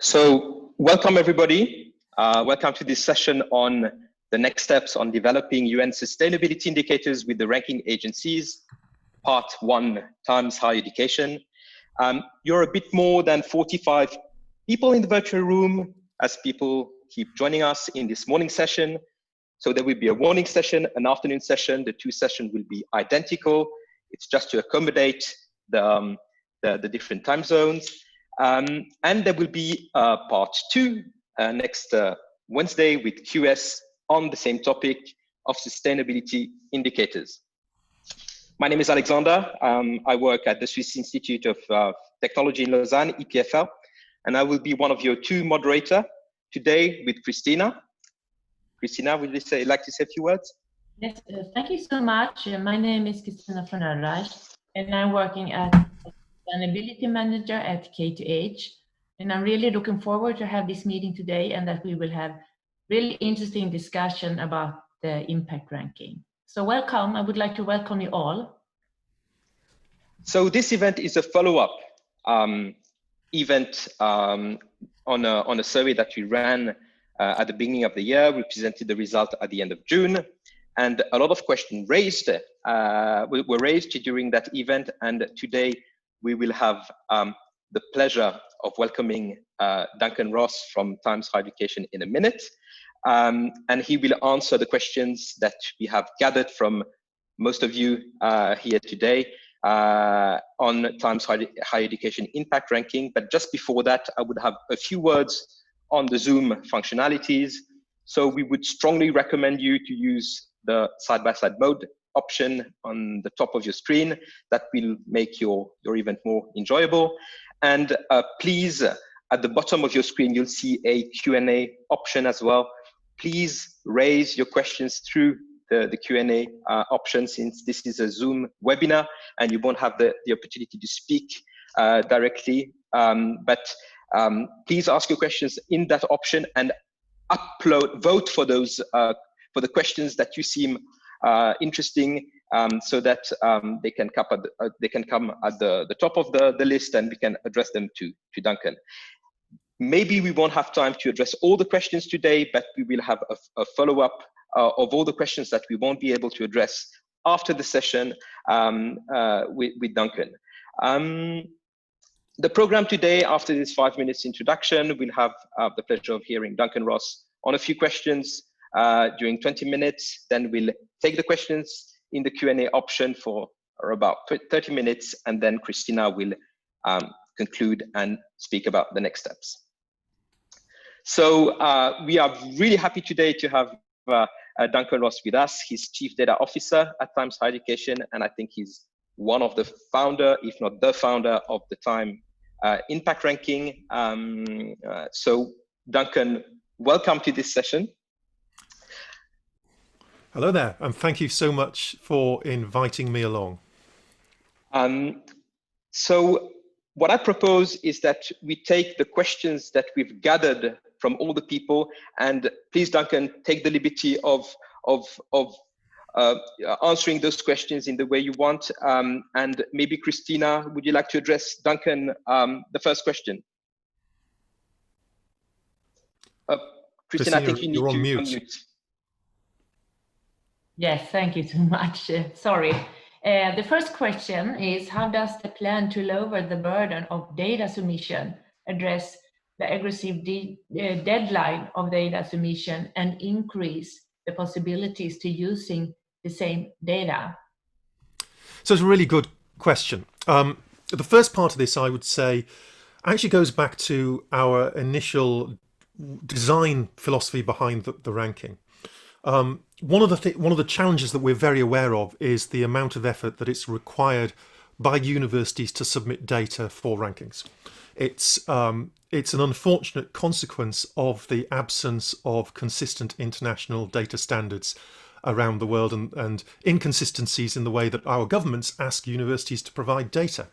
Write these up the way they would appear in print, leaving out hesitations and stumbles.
So welcome everybody. Welcome to this session on the next steps on developing UN sustainability indicators with the ranking agencies, part 1, times higher education. You're a bit more than 45 people in the virtual room as people keep joining us in this morning session. So there will be a morning session, an afternoon session. The two sessions will be identical. It's just to accommodate the different time zones. And there will be part 2 next Wednesday with QS on the same topic of sustainability indicators. My name is Alexander. I work at the Swiss Institute of Technology in Lausanne, EPFL, and I will be one of your 2 moderators today with Christina. Christina, would you like to say a few words? Yes, thank you so much. My name is Christina von Oelreich, and I'm working as Sustainability Manager at K2H. And I'm really looking forward to have this meeting today and that we will have really interesting discussion about the impact ranking. So welcome, I would like to welcome you all. So this event is a follow-up event on a survey that we ran at the beginning of the year. We presented the result at the end of June, and a lot of questions were raised during that event. And today we will have the pleasure of welcoming Duncan Ross from Times Higher Education in a minute. And he will answer the questions that we have gathered from most of you here today on Times Higher Education impact ranking. But just before that, I would have a few words on the Zoom functionalities. So we would strongly recommend you to use the side-by-side mode option on the top of your screen. That will make your event more enjoyable. And please, at the bottom of your screen, you'll see a Q&A option as well. Please raise your questions through the Q&A option, since this is a Zoom webinar and you won't have the opportunity to speak directly. But please ask your questions in that option and vote for those for the questions that you seem interesting, so that they can come at the top of the list and we can address them to Duncan. Maybe we won't have time to address all the questions today, but we will have a follow-up of all the questions that we won't be able to address after the session with Duncan. The program today, after this 5 minutes introduction, we'll have the pleasure of hearing Duncan Ross on a few questions during 20 minutes. Then we'll take the questions in the Q&A option for about 30 minutes, and then Christina will conclude and speak about the next steps. So we are really happy today to have Duncan Ross with us. He's Chief Data Officer at Times Higher Education, and I think he's one of the founder, if not the founder, of the Time Impact Ranking. So Duncan, welcome to this session. Hello there, and thank you so much for inviting me along. So what I propose is that we take the questions that we've gathered from all the people, and please, Duncan, take the liberty of answering those questions in the way you want. And maybe Christina, would you like to address Duncan the first question? Christina, I think you need to unmute. Yes, thank you so much. Sorry. The first question is, how does the plan to lower the burden of data submission address the aggressive deadline of data submission and increase the possibilities to using the same data? So it's a really good question. The first part of this, I would say, actually goes back to our initial design philosophy behind the ranking. One of the challenges that we're very aware of is the amount of effort that it's required by universities to submit data for rankings. It's an unfortunate consequence of the absence of consistent international data standards around the world and inconsistencies in the way that our governments ask universities to provide data.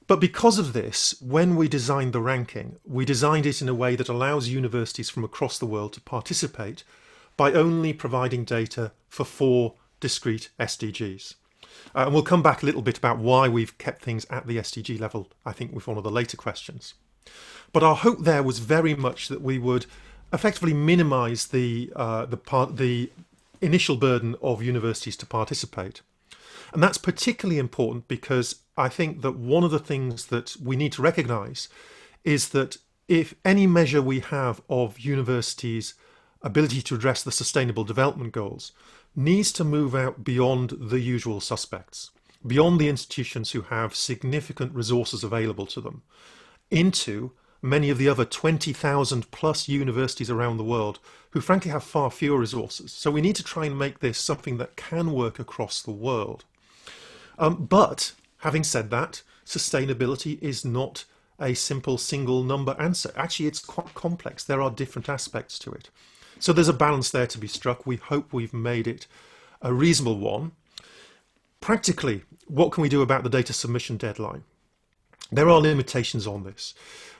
But because of this, when we designed the ranking, we designed it in a way that allows universities from across the world to participate by only providing data for 4 discrete SDGs. And we'll come back a little bit about why we've kept things at the SDG level, I think, with one of the later questions. But our hope there was very much that we would effectively minimise the initial burden of universities to participate. And that's particularly important because I think that one of the things that we need to recognise is that if any measure we have of universities' ability to address the Sustainable Development Goals needs to move out beyond the usual suspects, beyond the institutions who have significant resources available to them, into many of the other 20,000 plus universities around the world who frankly have far fewer resources. So we need to try and make this something that can work across the world. But having said that, sustainability is not a simple single number answer. Actually, it's quite complex. There are different aspects to it. So there's a balance there to be struck. We hope we've made it a reasonable one. Practically, what can we do about the data submission deadline? There are limitations on this.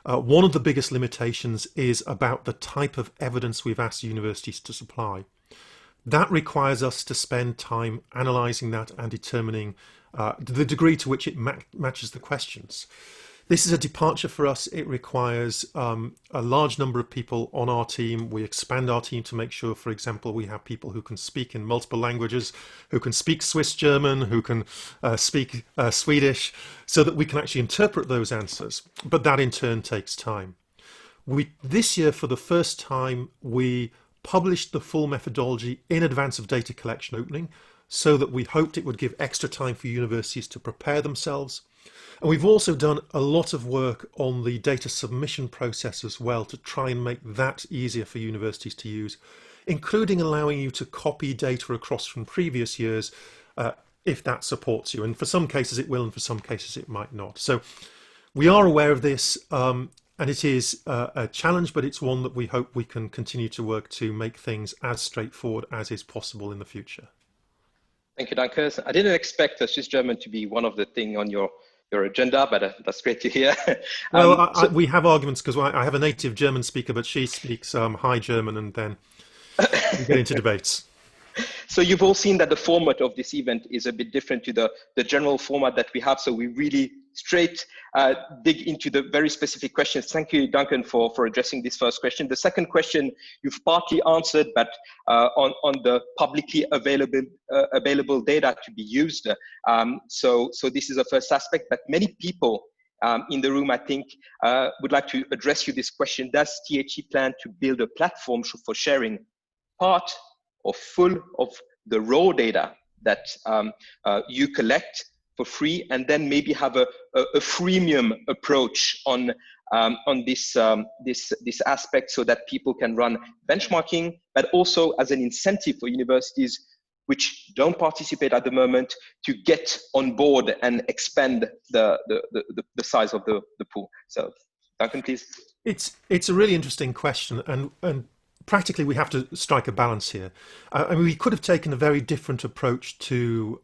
One of the biggest limitations is about the type of evidence we've asked universities to supply. That requires us to spend time analysing that and determining the degree to which it matches the questions. This is a departure for us. It requires a large number of people on our team. We expand our team to make sure, for example, we have people who can speak in multiple languages, who can speak Swiss German, who can speak Swedish, so that we can actually interpret those answers. But that in turn takes time. This year, for the first time, we published the full methodology in advance of data collection opening, so that we hoped it would give extra time for universities to prepare themselves. And we've also done a lot of work on the data submission process as well to try and make that easier for universities to use, including allowing you to copy data across from previous years if that supports you. And for some cases it will, and for some cases it might not. So we are aware of this, and it is a challenge, but it's one that we hope we can continue to work to make things as straightforward as is possible in the future. Thank you, Duncan. I didn't expect Swiss German to be one of the things on your agenda, but that's great to hear. Well, we have arguments because I have a native German speaker, but she speaks High German, and then we get into debates. So you've all seen that the format of this event is a bit different to the general format that we have. So we really straight dig into the very specific questions. Thank you, Duncan, for addressing this first question. The second question you've partly answered, but on the publicly available data to be used. So this is the first aspect, but many people in the room, I think, would like to address you this question. Does THE plan to build a platform for sharing part or full of the raw data that you collect for free, and then maybe have a freemium approach on this aspect, so that people can run benchmarking, but also as an incentive for universities which don't participate at the moment to get on board and expand the size of the pool. So Duncan, please. It's a really interesting question, and practically we have to strike a balance here. I mean, we could have taken a very different approach to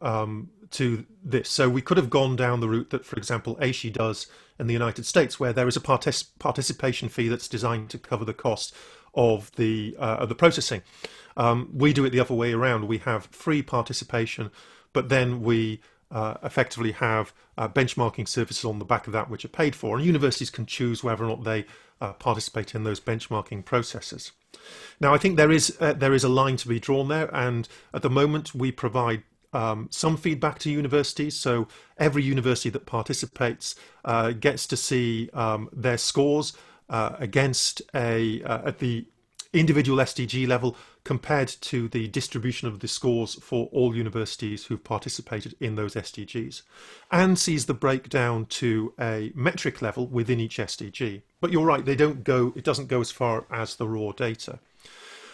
this. So we could have gone down the route that, for example, AISHE does in the United States, where there is a participation fee that's designed to cover the cost of the processing. We do it the other way around. We have free participation, but then we effectively have benchmarking services on the back of that which are paid for, and universities can choose whether or not they participate in those benchmarking processes. Now, I think there is a line to be drawn there, and at the moment we provide some feedback to universities. So every university that participates gets to see their scores against at the individual SDG level compared to the distribution of the scores for all universities who've participated in those SDGs, and sees the breakdown to a metric level within each SDG. But you're right, it doesn't go as far as the raw data.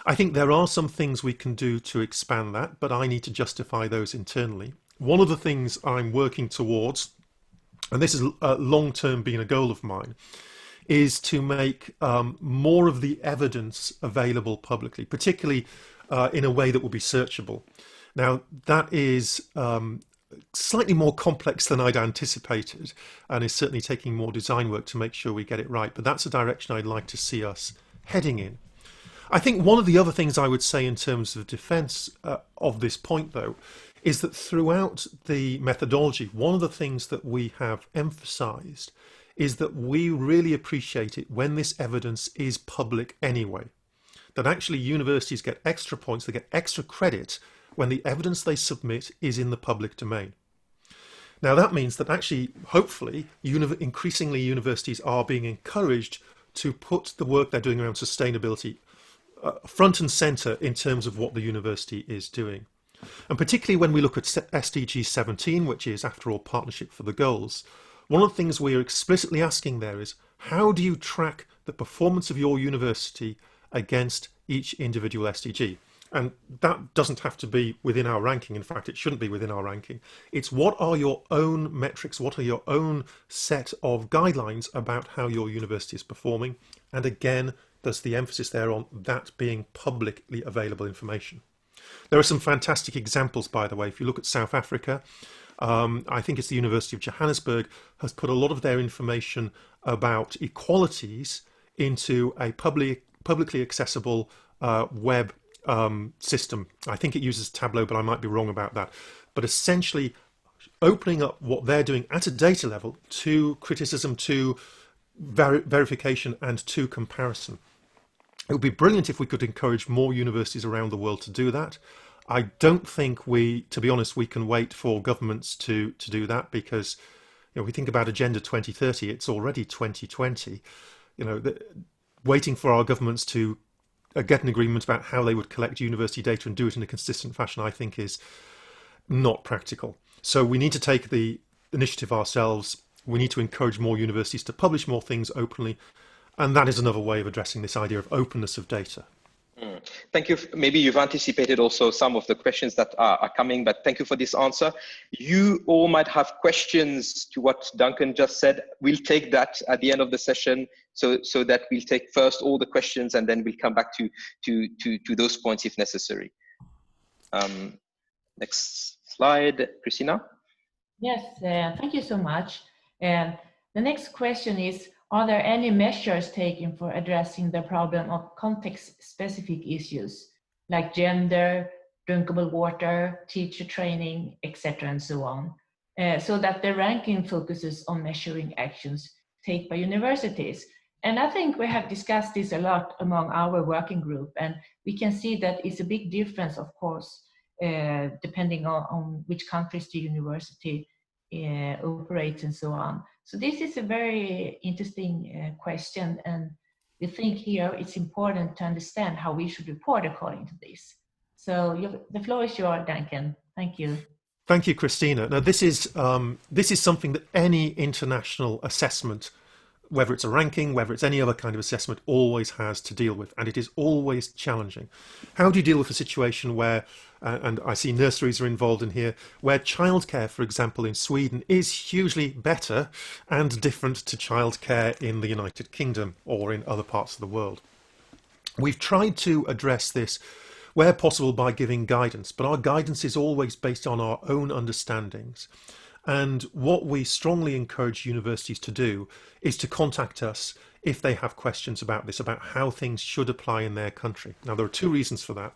I think there are some things we can do to expand that, but I need to justify those internally. One of the things I'm working towards, and this is long-term been a goal of mine, is to make more of the evidence available publicly, particularly in a way that will be searchable. Now, that is slightly more complex than I'd anticipated, and is certainly taking more design work to make sure we get it right, but that's a direction I'd like to see us heading in. I think one of the other things I would say in terms of defense of this point, though, is that throughout the methodology, one of the things that we have emphasized is that we really appreciate it when this evidence is public anyway. That actually universities get extra points, they get extra credit when the evidence they submit is in the public domain. Now that means that actually, hopefully, increasingly universities are being encouraged to put the work they're doing around sustainability front and center in terms of what the university is doing. And particularly when we look at SDG 17, which is, after all, Partnership for the Goals, one of the things we are explicitly asking there is, how do you track the performance of your university against each individual SDG? And that doesn't have to be within our ranking. In fact, it shouldn't be within our ranking. It's what are your own metrics, what are your own set of guidelines about how your university is performing? And again, there's the emphasis there on that being publicly available information. There are some fantastic examples, by the way. If you look at South Africa, I think it's the University of Johannesburg has put a lot of their information about equalities into a publicly accessible web system. I think it uses Tableau, but I might be wrong about that. But essentially opening up what they're doing at a data level to criticism, to verification, and to comparison. It would be brilliant if we could encourage more universities around the world to do that. I don't think to be honest, we can wait for governments to do that, because we think about Agenda 2030, it's already 2020. Waiting for our governments to get an agreement about how they would collect university data and do it in a consistent fashion, I think is not practical. So we need to take the initiative ourselves. We need to encourage more universities to publish more things openly. And that is another way of addressing this idea of openness of data. Thank you. Maybe you've anticipated also some of the questions that are coming, but thank you for this answer. You all might have questions to what Duncan just said. We'll take that at the end of the session, so that we'll take first all the questions and then we'll come back to those points if necessary. Next slide, Christina. Yes, thank you so much. And the next question is, are there any measures taken for addressing the problem of context-specific issues like gender, drinkable water, teacher training, etc., and so on, so that the ranking focuses on measuring actions taken by universities? And I think we have discussed this a lot among our working group, and we can see that it's a big difference, of course, depending on which countries the university operates and so on. So this is a very interesting question, and we think here it's important to understand how we should report according to this. So the floor is yours, Duncan. Thank you. Thank you, Christina. Now this is something that any international assessment, whether it's a ranking, whether it's any other kind of assessment, always has to deal with, and it is always challenging. How do you deal with a situation where, and I see nurseries are involved in here, where childcare, for example, in Sweden is hugely better and different to childcare in the United Kingdom or in other parts of the world? We've tried to address this where possible by giving guidance, but our guidance is always based on our own understandings. And what we strongly encourage universities to do is to contact us if they have questions about this, about how things should apply in their country. Now, there are two reasons for that.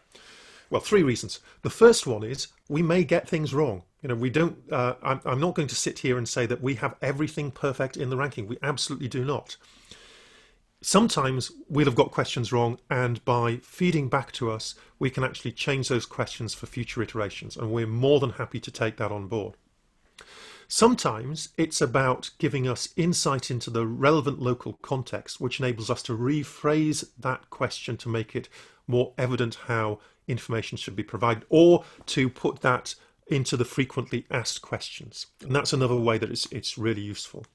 Well, three reasons. The first one is we may get things wrong. We don't, I'm not going to sit here and say that we have everything perfect in the ranking. We absolutely do not. Sometimes we'll have got questions wrong, and by feeding back to us, we can actually change those questions for future iterations, and we're more than happy to take that on board. Sometimes it's about giving us insight into the relevant local context, which enables us to rephrase that question to make it more evident how information should be provided, or to put that into the frequently asked questions. And that's another way that it's really useful.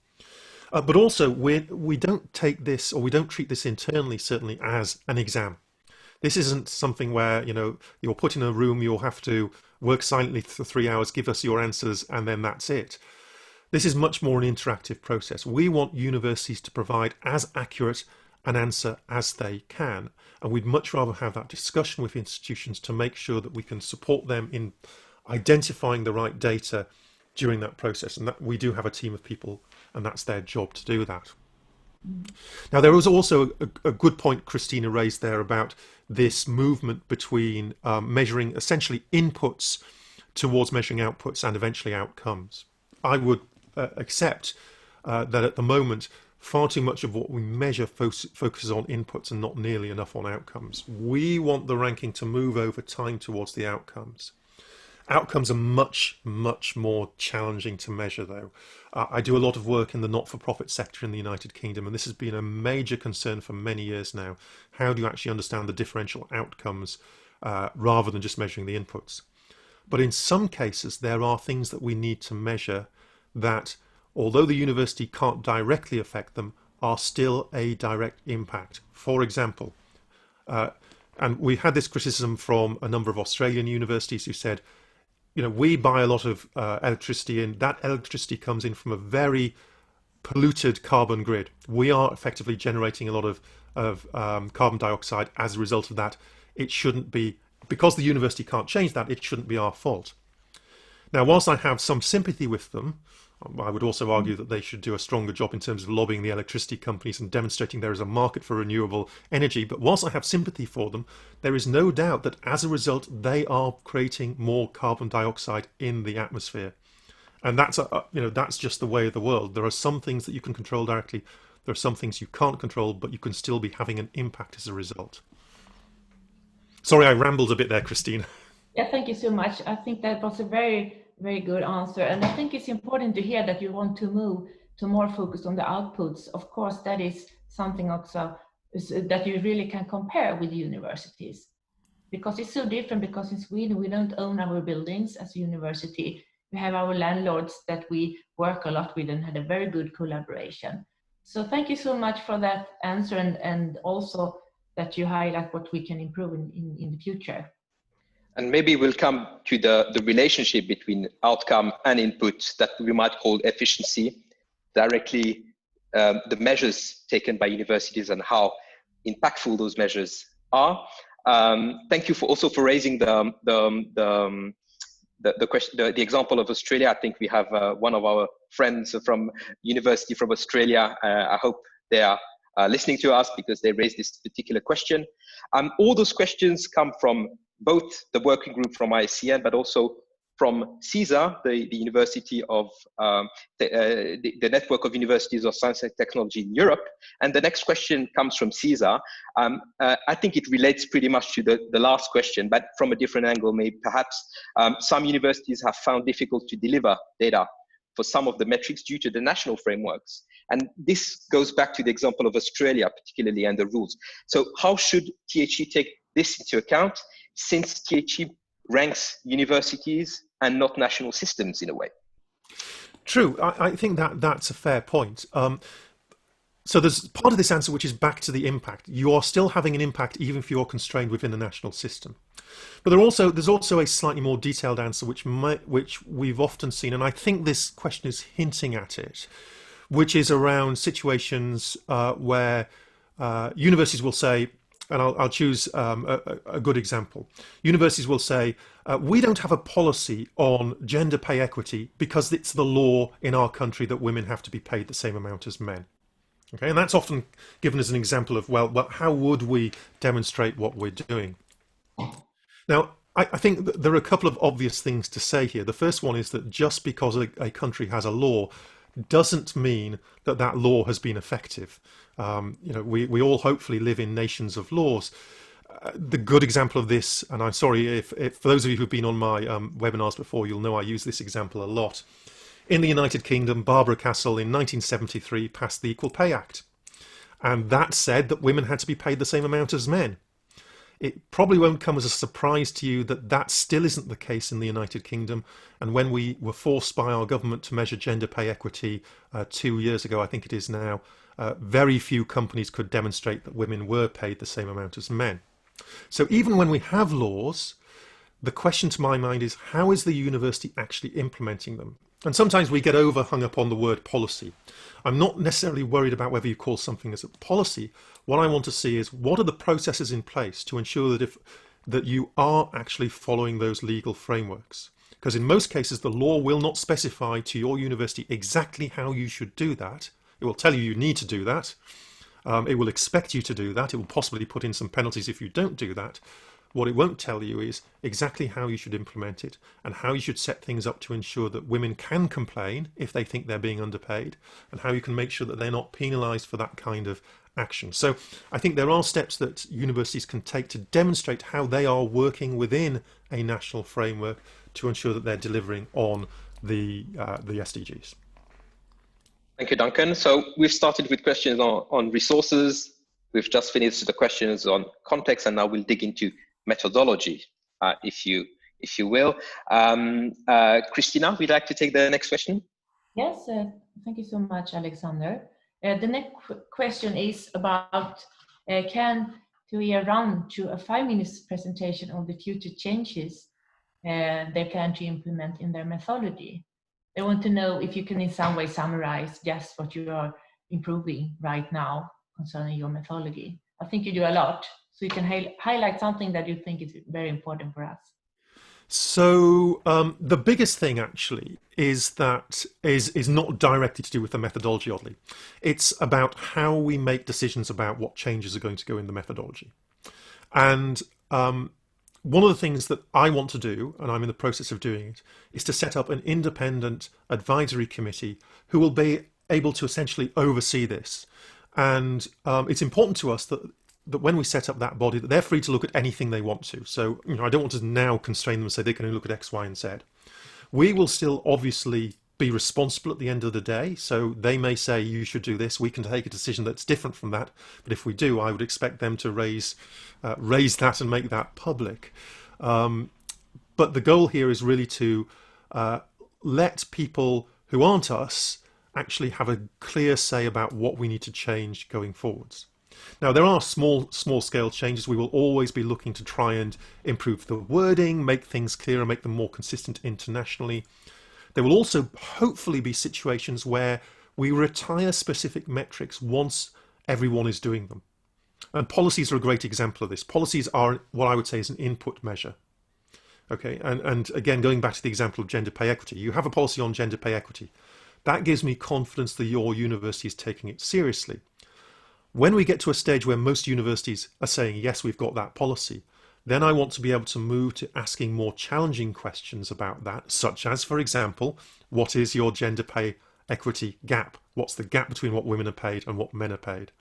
But also, we don't take this, or we don't treat this internally, certainly, as an exam. This isn't something where, you're put in a room, you'll have to work silently for 3 hours, give us your answers, and then that's it. This is much more an interactive process. We want universities to provide as accurate an answer as they can, and we'd much rather have that discussion with institutions to make sure that we can support them in identifying the right data during that process, and that we do have a team of people, and that's their job to do that. Now, there was also a good point Christina raised there about this movement between measuring essentially inputs towards measuring outputs and eventually outcomes. I would accept that at the moment, far too much of what we measure focuses on inputs and not nearly enough on outcomes. We want the ranking to move over time towards the outcomes. Outcomes are much, much more challenging to measure, though. I do a lot of work in the not-for-profit sector in the United Kingdom, and this has been a major concern for many years now. How do you actually understand the differential outcomes rather than just measuring the inputs? But in some cases, there are things that we need to measure that, although the university can't directly affect them, are still a direct impact. For example, and we had this criticism from a number of Australian universities who said, we buy a lot of electricity, and that electricity comes in from a very polluted carbon grid. We are effectively generating a lot of carbon dioxide as a result of that. It shouldn't be, because the university can't change that, it shouldn't be our fault. Now, whilst I have some sympathy with them, I would also argue that they should do a stronger job in terms of lobbying the electricity companies and demonstrating there is a market for renewable energy. But whilst I have sympathy for them, there is no doubt that as a result, they are creating more carbon dioxide in the atmosphere. And that's, that's just the way of the world. There are some things that you can control directly. There are some things you can't control, but you can still be having an impact as a result. Sorry, I rambled a bit there, Christine. Yeah, thank you so much. I think that was a very good answer. And I think it's important to hear that you want to move to more focus on the outputs. Of course, that is something also that you really can compare with universities, because it's so different, because in Sweden, we don't own our buildings as a university. We have our landlords that we work a lot with and had a very good collaboration. So thank you so much for that answer, and also that you highlight what we can improve in the future. And maybe we'll come to the relationship between outcome and input that we might call efficiency, directly the measures taken by universities and how impactful those measures are. Thank you also for raising the question, the example of Australia. I think we have one of our friends from university from Australia. I hope they are listening to us, because they raised this particular question. All those questions come from both the working group from ISCN, but also from CESA, the University of the Network of Universities of Science and Technology in Europe. And the next question comes from CESA. I think it relates pretty much to the last question, but from a different angle. Maybe perhaps some universities have found difficult to deliver data for some of the metrics due to the national frameworks. And this goes back to the example of Australia, particularly, and the rules. So how should THE take this into account, since THE ranks universities and not national systems in a way? True. I think that's a fair point. So there's part of this answer which is back to the impact. You are still having an impact even if you're constrained within the national system. But there's also a slightly more detailed answer which we've often seen, and I think this question is hinting at it, which is around situations where universities will say, and I'll choose a good example. Universities will say, we don't have a policy on gender pay equity because it's the law in our country that women have to be paid the same amount as men. Okay, and that's often given as an example of, well, how would we demonstrate what we're doing? Now, I think that there are a couple of obvious things to say here. The first one is that just because a country has a law doesn't mean that that law has been effective. We all hopefully live in nations of laws. The good example of this, and I'm sorry if for those of you who've been on my webinars before, you'll know I use this example a lot. In the United Kingdom, Barbara Castle in 1973 passed the Equal Pay Act. And that said that women had to be paid the same amount as men. It probably won't come as a surprise to you that that still isn't the case in the United Kingdom. And when we were forced by our government to measure gender pay equity 2 years ago, I think it is now, very few companies could demonstrate that women were paid the same amount as men. So even when we have laws, the question to my mind is, how is the university actually implementing them? And sometimes we get hung up on the word policy. I'm not necessarily worried about whether you call something as a policy. What I want to see is, what are the processes in place to ensure that you are actually following those legal frameworks? Because in most cases, the law will not specify to your university exactly how you should do that. It will tell you you need to do that. It will expect you to do that. It will possibly put in some penalties if you don't do that. What it won't tell you is exactly how you should implement it and how you should set things up to ensure that women can complain if they think they're being underpaid, and how you can make sure that they're not penalised for that kind of action. So I think there are steps that universities can take to demonstrate how they are working within a national framework to ensure that they're delivering on the SDGs. Thank you, Duncan. So we've started with questions on resources. We've just finished the questions on context, and now we'll dig into methodology, if you will. Christina, would you like to take the next question? Yes, thank you so much, Alexander. The next question is about can TUI run to a 5-minute presentation of the future changes they plan to implement in their methodology. They want to know if you can in some way summarize just what you are improving right now concerning your methodology. I think you do a lot, so you can highlight something that you think is very important for us. So the biggest thing actually is that is not directly to do with the methodology, oddly. It's about how we make decisions about what changes are going to go in the methodology. And one of the things that I want to do, and I'm in the process of doing it, is to set up an independent advisory committee who will be able to essentially oversee this. And it's important to us that when we set up that body, that they're free to look at anything they want to. So, I don't want to now constrain them and say they can only look at X, Y, and Z. We will still obviously be responsible at the end of the day. So they may say you should do this. We can take a decision that's different from that. But if we do, I would expect them to raise that and make that public. But the goal here is really to let people who aren't us actually have a clear say about what we need to change going forwards. Now, there are small scale changes. We will always be looking to try and improve the wording, make things clearer, make them more consistent internationally. There will also hopefully be situations where we retire specific metrics once everyone is doing them. And policies are a great example of this. Policies are what I would say is an input measure. Okay, and again, going back to the example of gender pay equity, you have a policy on gender pay equity. That gives me confidence that your university is taking it seriously. When we get to a stage where most universities are saying, yes, we've got that policy, then I want to be able to move to asking more challenging questions about that, such as, for example, what is your gender pay equity gap? What's the gap between what women are paid and what men are paid?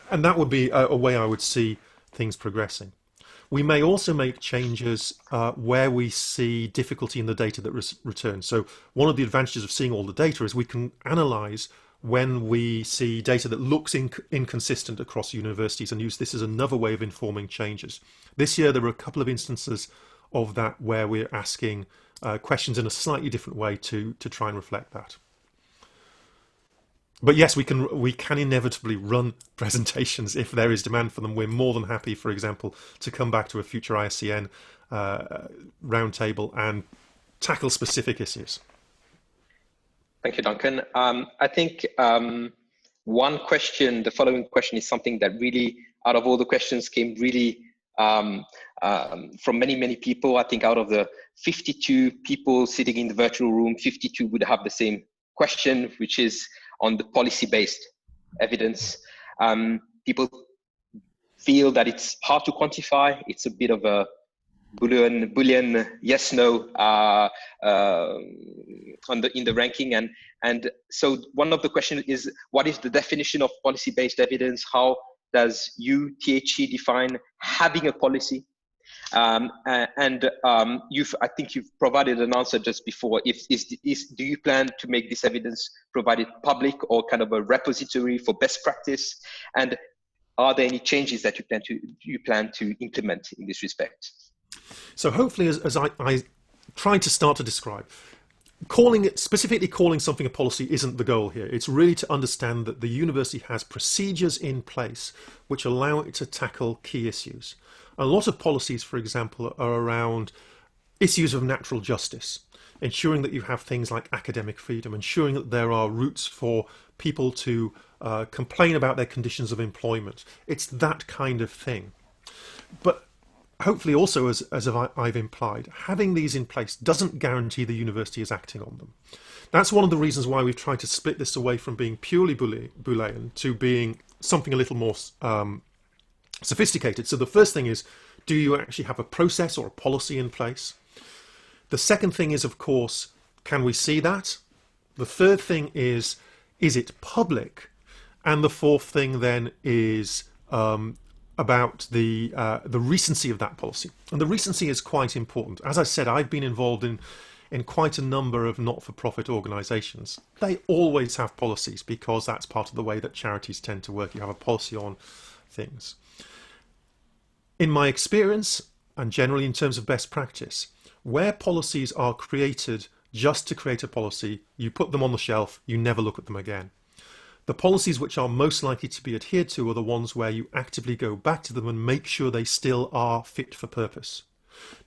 And that would be a way I would see things progressing. We may also make changes where we see difficulty in the data that returns. So one of the advantages of seeing all the data is we can analyze when we see data that looks inconsistent across universities and use this as another way of informing changes. This year, there were a couple of instances of that where we're asking questions in a slightly different way to try and reflect that. But yes, we can inevitably run presentations if there is demand for them. We're more than happy, for example, to come back to a future ISCN roundtable and tackle specific issues. Thank you, Duncan. I think one question, the following question is something that really, out of all the questions, came really from many people. I think out of the 52 people sitting in the virtual room, 52 would have the same question, which is on the policy-based evidence. People feel that it's hard to quantify. It's a bit of a Boolean yes/no in the ranking, and so one of the questions is, what is the definition of policy-based evidence? How does THE define having a policy? I think you've provided an answer just before. Do you plan to make this evidence provided public or kind of a repository for best practice? And are there any changes that you plan to implement in this respect? So hopefully, as I tried to start to describe, specifically calling something a policy isn't the goal here. It's really to understand that the university has procedures in place which allow it to tackle key issues. A lot of policies, for example, are around issues of natural justice, ensuring that you have things like academic freedom, ensuring that there are routes for people to complain about their conditions of employment. It's that kind of thing. But hopefully also, as I've implied, having these in place doesn't guarantee the university is acting on them. That's one of the reasons why we've tried to split this away from being purely Boolean to being something a little more sophisticated. So the first thing is, do you actually have a process or a policy in place? The second thing is, of course, can we see that? The third thing is it public? And the fourth thing then is about the recency of that policy. And the recency is quite important. As I said, I've been involved in quite a number of not-for-profit organisations. They always have policies because that's part of the way that charities tend to work. You have a policy on things. In my experience, and generally in terms of best practice, where policies are created just to create a policy, you put them on the shelf, you never look at them again. The policies which are most likely to be adhered to are the ones where you actively go back to them and make sure they still are fit for purpose.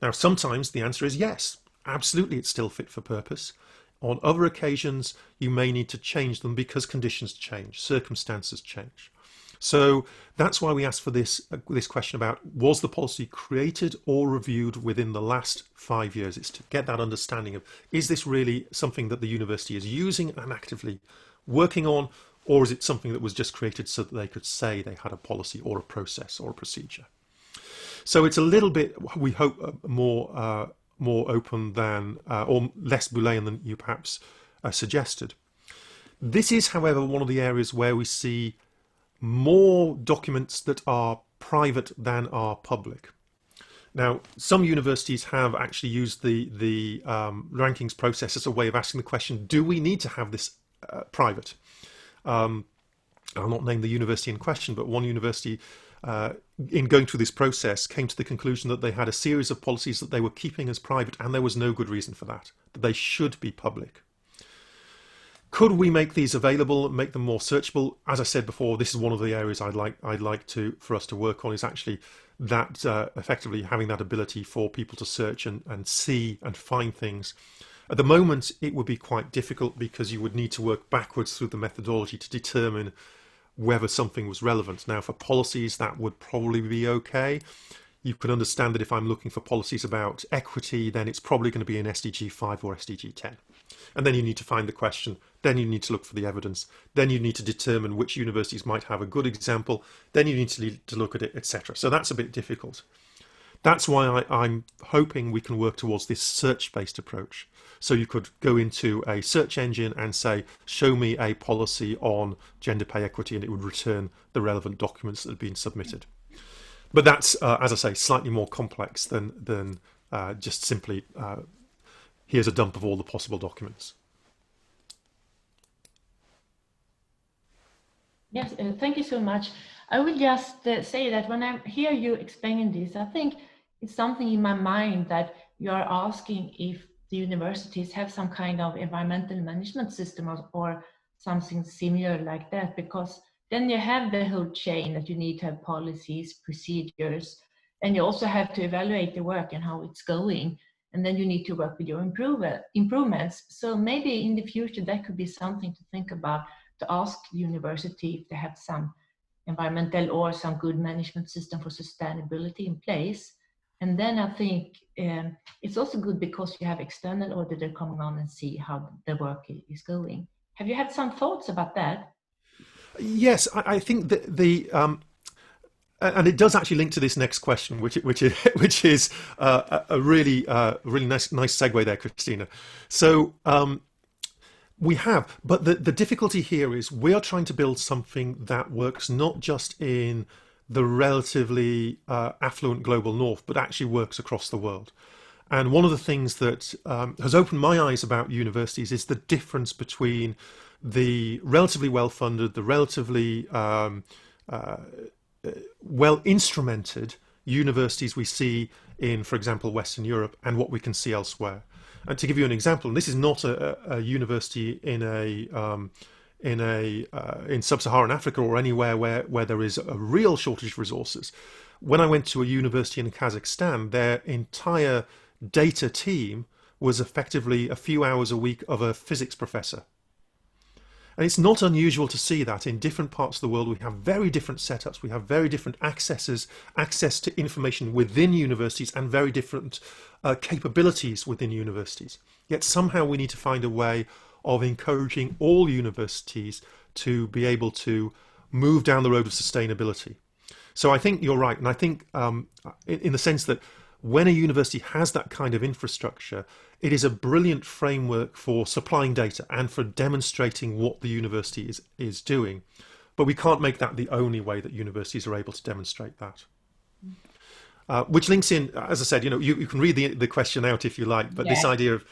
Now, sometimes the answer is yes, absolutely it's still fit for purpose. On other occasions, you may need to change them because conditions change, circumstances change. So that's why we asked for this question about, was the policy created or reviewed within the last 5 years? It's to get that understanding of, is this really something that the university is using and actively working on, or is it something that was just created so that they could say they had a policy or a process or a procedure? So it's a little bit, we hope, more open than, or less Boolean than you perhaps suggested. This is, however, one of the areas where we see more documents that are private than are public. Now, some universities have actually used the rankings process as a way of asking the question, do we need to have this private? I'll not name the university in question, but one university, in going through this process, came to the conclusion that they had a series of policies that they were keeping as private, and there was no good reason for that they should be public. Could we make these available, make them more searchable? As I said before, this is one of the areas I'd like for us to work on, is actually that effectively having that ability for people to search and see and find things. At the moment, it would be quite difficult because you would need to work backwards through the methodology to determine whether something was relevant. Now, for policies, that would probably be okay. You could understand that if I'm looking for policies about equity, then it's probably going to be in SDG 5 or SDG 10. And then you need to find the question, then you need to look for the evidence, then you need to determine which universities might have a good example, then you need to look at it, etc. So that's a bit difficult. That's why I'm hoping we can work towards this search-based approach. So you could go into a search engine and say, show me a policy on gender pay equity, and it would return the relevant documents that have been submitted. But that's, as I say, slightly more complex than just simply here's a dump of all the possible documents. Yes, thank you so much. I will just say that when I hear you explaining this, I think it's something in my mind that you are asking if the universities have some kind of environmental management system or something similar like that, because then you have the whole chain that you need to have policies, procedures, and you also have to evaluate the work and how it's going. And then you need to work with your improvements. So maybe in the future, that could be something to think about, to ask the university if they have some environmental or some good management system for sustainability in place. And then I think it's also good because you have external auditor coming on and see how the work is going. Have you had some thoughts about that? Yes, I think that and it does actually link to this next question, which is a really nice segue there, Christina. So we have, but the difficulty here is we are trying to build something that works not just in the relatively affluent global north, but actually works across the world. And one of the things that has opened my eyes about universities is the difference between the relatively well-funded, the relatively well-instrumented universities we see in, for example, Western Europe, and what we can see elsewhere. And to give you an example, and this is not a university in sub-Saharan Africa or anywhere where there is a real shortage of resources. When I went to a university in Kazakhstan, their entire data team was effectively a few hours a week of a physics professor. And it's not unusual to see that in different parts of the world. We have very different setups, we have very different access to information within universities, and very different capabilities within universities. Yet somehow we need to find a way of encouraging all universities to be able to move down the road of sustainability. So I think you're right. And I think in the sense that when a university has that kind of infrastructure, it is a brilliant framework for supplying data and for demonstrating what the university is doing. But we can't make that the only way that universities are able to demonstrate that. Which links in, as I said, you can read the question out if you like, but this idea of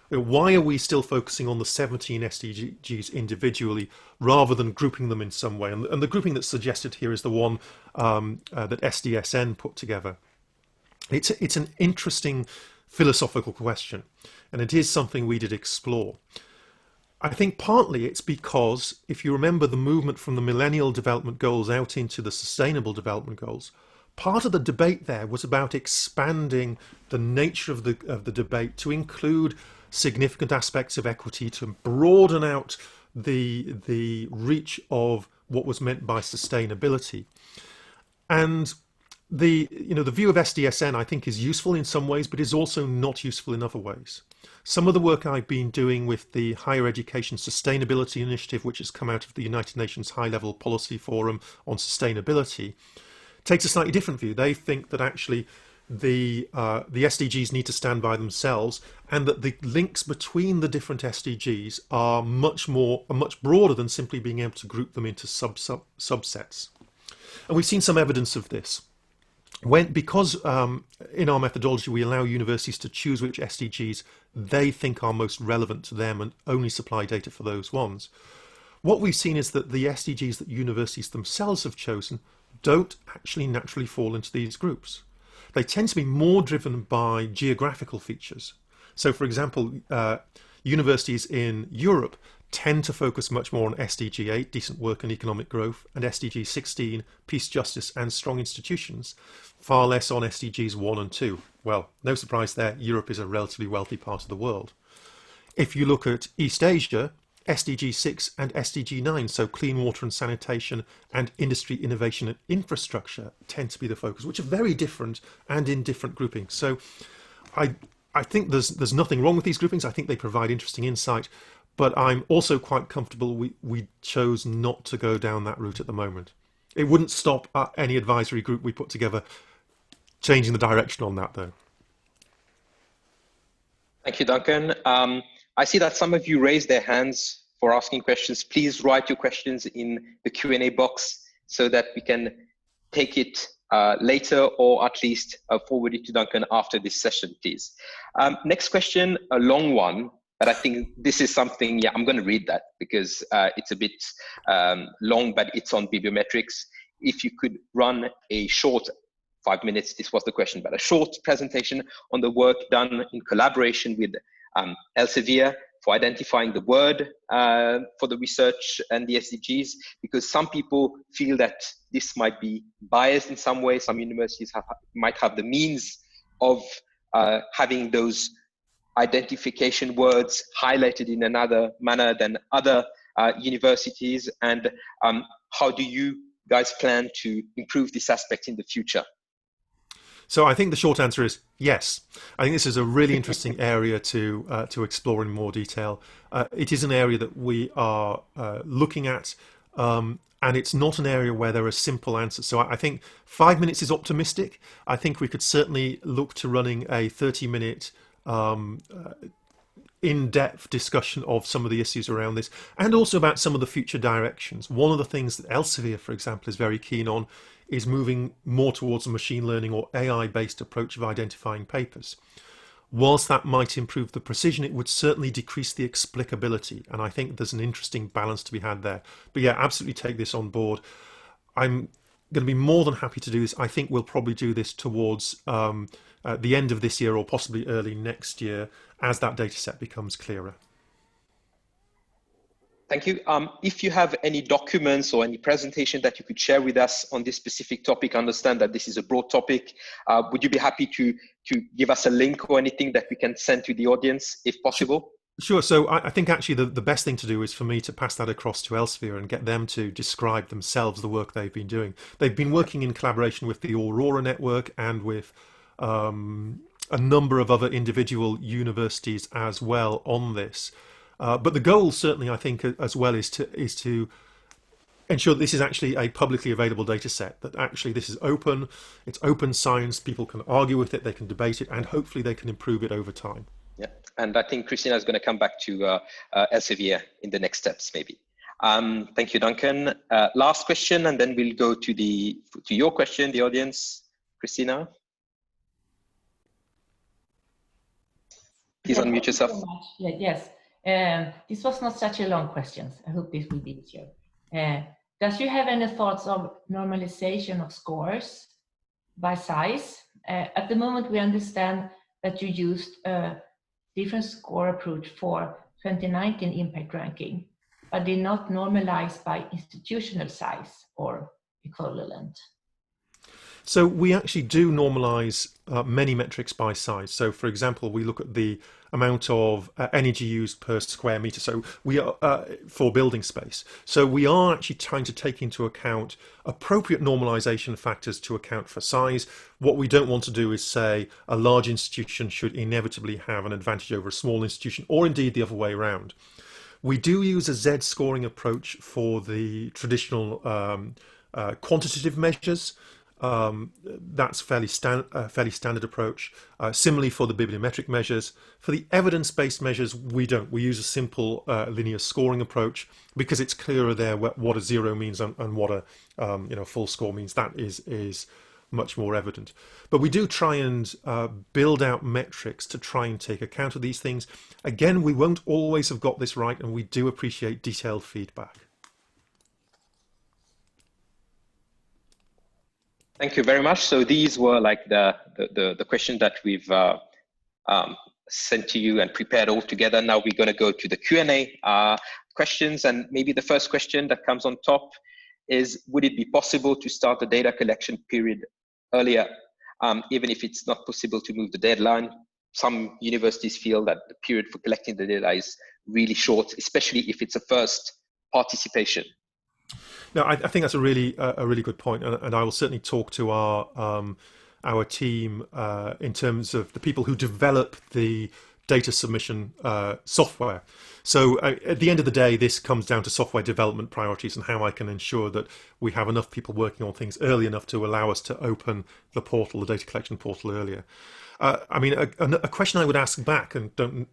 why are we still focusing on the 17 SDGs individually rather than grouping them in some way? And the grouping that's suggested here is the one that SDSN put together. It's an interesting philosophical question, and it is something we did explore. I think partly it's because, if you remember the movement from the Millennial Development Goals out into the Sustainable Development Goals, part of the debate there was about expanding the nature of the debate to include significant aspects of equity, to broaden out the reach of what was meant by sustainability. And the view of SDSN, I think, is useful in some ways, but is also not useful in other ways. Some of the work I've been doing with the Higher Education Sustainability Initiative, which has come out of the United Nations High-Level Policy Forum on Sustainability, takes a slightly different view. They think that actually the SDGs need to stand by themselves, and that the links between the different SDGs are much broader than simply being able to group them into subsets. And we've seen some evidence of this. Because in our methodology we allow universities to choose which SDGs they think are most relevant to them and only supply data for those ones, what we've seen is that the SDGs that universities themselves have chosen don't actually naturally fall into these groups. They tend to be more driven by geographical features. So, for example, universities in Europe tend to focus much more on SDG 8, decent work and economic growth, and SDG 16, peace, justice and strong institutions, far less on SDGs 1 and 2. Well, no surprise there, Europe is a relatively wealthy part of the world. If you look at East Asia, SDG 6 and SDG 9, so clean water and sanitation and industry, innovation and infrastructure, tend to be the focus, which are very different and in different groupings. So I think there's nothing wrong with these groupings. I think they provide interesting insight, but I'm also quite comfortable we chose not to go down that route at the moment. It wouldn't stop any advisory group we put together changing the direction on that, though. Thank you, Duncan. I see that some of you raised their hands for asking questions. Please write your questions in the Q&A box so that we can take it later, or at least forward it to Duncan after this session, please. Next question, a long one, but I think this is something, I'm going to read that because it's a bit long, but it's on bibliometrics. If you could run a short 5 minutes, this was the question, but a short presentation on the work done in collaboration with Elsevier for identifying the word for the research and the SDGs, because some people feel that this might be biased in some way. Some universities might have the means of having those identification words highlighted in another manner than other universities. And how do you guys plan to improve this aspect in the future? So I think the short answer is yes. I think this is a really interesting area to explore in more detail. It is an area that we are looking at, and it's not an area where there are simple answers. So I think 5 minutes is optimistic. I think we could certainly look to running a 30-minute in-depth discussion of some of the issues around this, and also about some of the future directions. One of the things that Elsevier, for example, is very keen on is moving more towards a machine learning or AI-based approach of identifying papers. Whilst that might improve the precision, it would certainly decrease the explicability, and I think there's an interesting balance to be had there. But yeah, absolutely take this on board. I'm going to be more than happy to do this. I think we'll probably do this towards the end of this year or possibly early next year as that data set becomes clearer. Thank you. If you have any documents or any presentation that you could share with us on this specific topic, I understand that this is a broad topic. Would you be happy to give us a link or anything that we can send to the audience if possible? Sure. So I think actually the best thing to do is for me to pass that across to Elsevier and get them to describe themselves the work they've been doing. They've been working in collaboration with the Aurora Network and with a number of other individual universities as well on this. But the goal certainly, I think, as well, is to ensure that this is actually a publicly available data set, that actually this is open, it's open science, people can argue with it, they can debate it, and hopefully they can improve it over time. Yeah, and I think Christina is going to come back to Elsevier in the next steps, maybe. Thank you, Duncan. Last question, and then we'll go to your question, the audience. Christina, please unmute yourself. Thank you so much. Yes, this was not such a long question. I hope this will be easier. Does you have any thoughts of normalization of scores by size? At the moment, we understand that you used a different score approach for 2019 impact ranking, but did not normalize by institutional size or equivalent. So we actually do normalize many metrics by size. So for example, we look at the amount of energy used per square meter. So we are for building space. So we are actually trying to take into account appropriate normalization factors to account for size. What we don't want to do is say a large institution should inevitably have an advantage over a small institution, or indeed the other way around. We do use a Z scoring approach for the traditional quantitative measures. That's fairly standard approach. Similarly for the bibliometric measures. For the evidence-based measures, we don't. We use a simple linear scoring approach because it's clearer there what a 0 means and what a full score means. That is much more evident. But we do try and build out metrics to try and take account of these things. Again, we won't always have got this right, and we do appreciate detailed feedback. Thank you very much. So these were like the questions that we've sent to you and prepared all together. Now we're going to go to the Q&A questions, and maybe the first question that comes on top is, would it be possible to start the data collection period earlier, even if it's not possible to move the deadline? Some universities feel that the period for collecting the data is really short, especially if it's a first participation. No, I think that's a really good point, and I will certainly talk to our team in terms of the people who develop the data submission software. So at the end of the day, this comes down to software development priorities and how I can ensure that we have enough people working on things early enough to allow us to open the portal, the data collection portal, earlier. I mean, a question I would ask back, and don't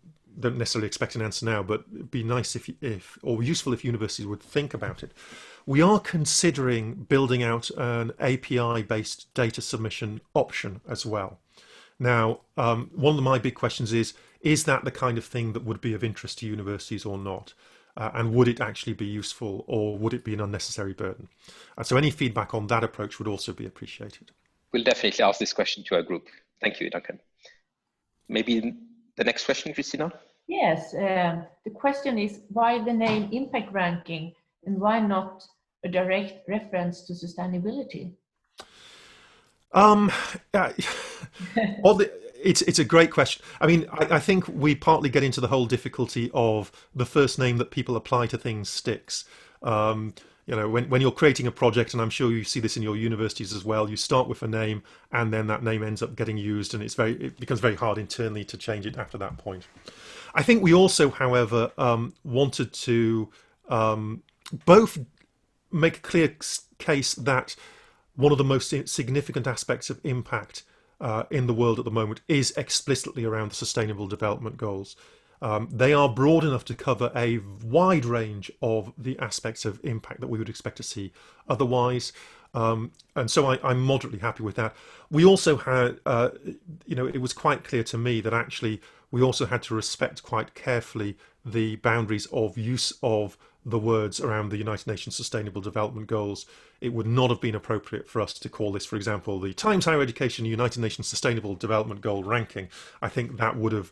necessarily expect an answer now, but it'd be nice if or useful if universities would think about it. We are considering building out an API-based data submission option as well. Now, one of my big questions is that the kind of thing that would be of interest to universities or not? And would it actually be useful, or would it be an unnecessary burden? So any feedback on that approach would also be appreciated. We'll definitely ask this question to our group. Thank you, Duncan. Maybe the next question, Christina? Yes, the question is, why the name impact ranking and why not a direct reference to sustainability? It's a great question. I mean, I think we partly get into the whole difficulty of the first name that people apply to things sticks. You know, when you're creating a project, and I'm sure you see this in your universities as well, you start with a name and then that name ends up getting used, and it becomes very hard internally to change it after that point. I think we also, however, wanted to both make a clear case that one of the most significant aspects of impact in the world at the moment is explicitly around the Sustainable Development Goals. They are broad enough to cover a wide range of the aspects of impact that we would expect to see otherwise. And so I'm moderately happy with that. We also had, you know, it was quite clear to me that actually we also had to respect quite carefully the boundaries of use of the words around the United Nations Sustainable Development Goals. It would not have been appropriate for us to call this, for example, the Times Higher Education United Nations Sustainable Development Goal ranking. I think that would have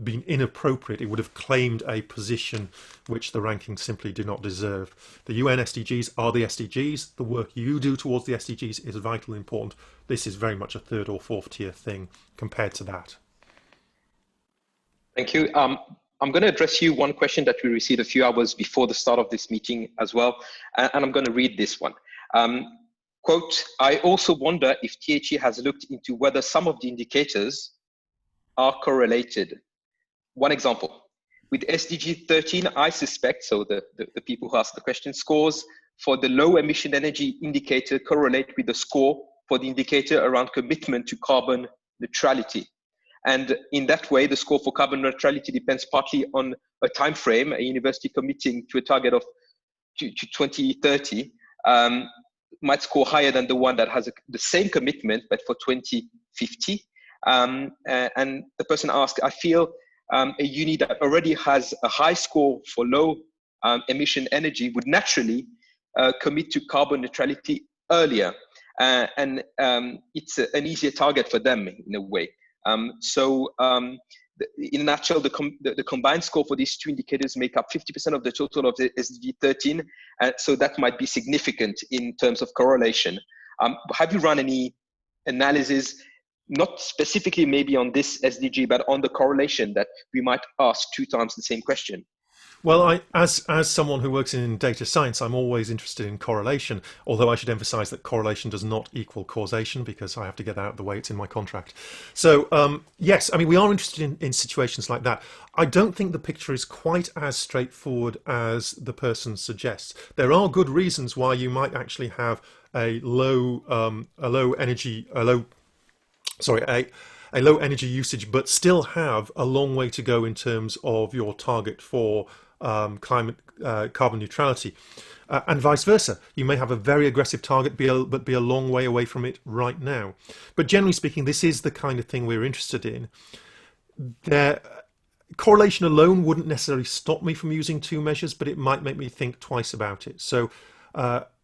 been inappropriate. It would have claimed a position which the rankings simply do not deserve. The UN SDGs are the SDGs. The work you do towards the SDGs is vitally important. This is very much a third or fourth tier thing compared to that. Thank you. I'm going to address you one question that we received a few hours before the start of this meeting as well, and I'm going to read this one. Quote, I also wonder if THE has looked into whether some of the indicators are correlated. One example, with SDG 13, I suspect, so the people who asked the question, scores for the low emission energy indicator correlate with the score for the indicator around commitment to carbon neutrality. And in that way, the score for carbon neutrality depends partly on a time frame, a university committing to a target of to 2030 might score higher than the one that has the same commitment, but for 2050. And the person asked, I feel a uni that already has a high score for low emission energy would naturally commit to carbon neutrality earlier. And it's an easier target for them in a way. In a nutshell, the combined score for these two indicators make up 50% of the total of the SDG 13. So that might be significant in terms of correlation. Have you run any analysis, not specifically maybe on this SDG, but on the correlation that we might ask 2 times the same question? Well, as someone who works in data science, I'm always interested in correlation, although I should emphasize that correlation does not equal causation, because I have to get that out of the way. It's in my contract. So yes, I mean, we are interested in situations like that. I don't think the picture is quite as straightforward as the person suggests. There are good reasons why you might actually have a low energy usage, but still have a long way to go in terms of your target for carbon neutrality, and vice versa. You may have a very aggressive target, but be a long way away from it right now. But generally speaking, this is the kind of thing we're interested in. Correlation alone wouldn't necessarily stop me from using 2 measures, but it might make me think twice about it. So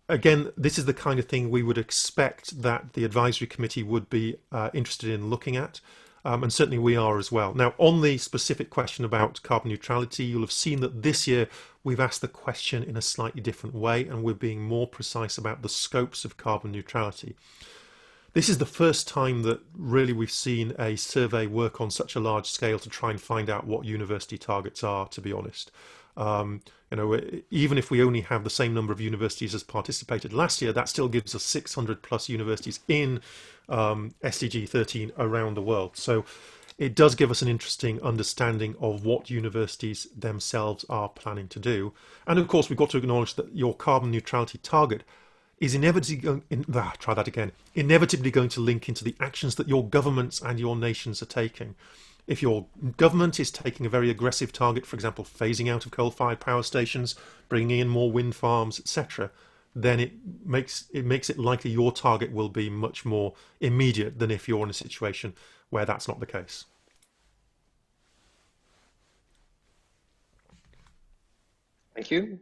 again, this is the kind of thing we would expect that the advisory committee would be interested in looking at. And certainly we are as well. Now, on the specific question about carbon neutrality, you'll have seen that this year we've asked the question in a slightly different way, and we're being more precise about the scopes of carbon neutrality. This is the first time that really we've seen a survey work on such a large scale to try and find out what university targets are, to be honest. Even if we only have the same number of universities as participated last year, that still gives us 600 plus universities in SDG 13 around the world. So it does give us an interesting understanding of what universities themselves are planning to do. And of course, we've got to acknowledge that your carbon neutrality target is inevitably going to link into the actions that your governments and your nations are taking. If your government is taking a very aggressive target, for example, phasing out of coal-fired power stations, bringing in more wind farms, etc., then it makes it likely your target will be much more immediate than if you're in a situation where that's not the case. Thank you.